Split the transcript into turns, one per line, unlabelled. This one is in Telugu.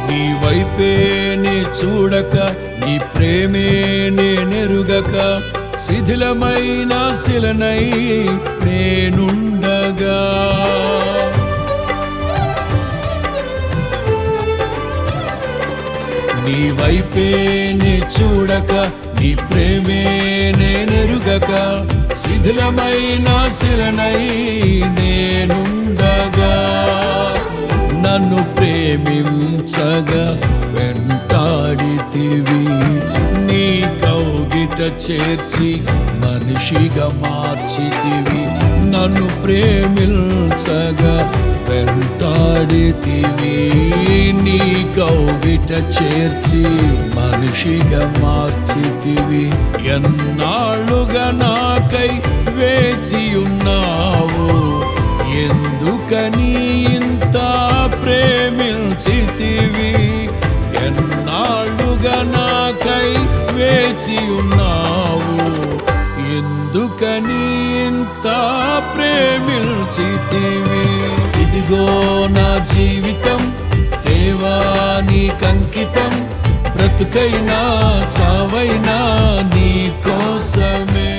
నీ వైపే నే చూడక, నీ ప్రేమే నేనెరుగక, శిథిలమైన శిలనై నేనుండగా, నీ వైపే నే చూడక, నీ ప్రేమే నేనెరుగక, శిథిలమైన శిలనై నేనుండగా, నన్ను ప్రేమించగా వెంటాడితివి, నీ కౌగిట చేర్చి మనిషిగా మార్చితివి, నన్ను ప్రేమించగా వెంటాడితివి, నీ కౌగిట చేర్చి మనిషిగా మార్చితివి, ఎన్నాళ్ళుగా నాకై వేచి ఉన్నావు, ఎందుకని ఇంత ప్రేమించితివి, ఎన్నాళ్ళుగా నాకై వేచి ఉన్నావు, ఎందుకని ఇంత ప్రేమించితివి. ఇదిగో నా జీవితం దేవా నీకంకితం, బ్రతుకైనా చావైనా నీ కోసమే.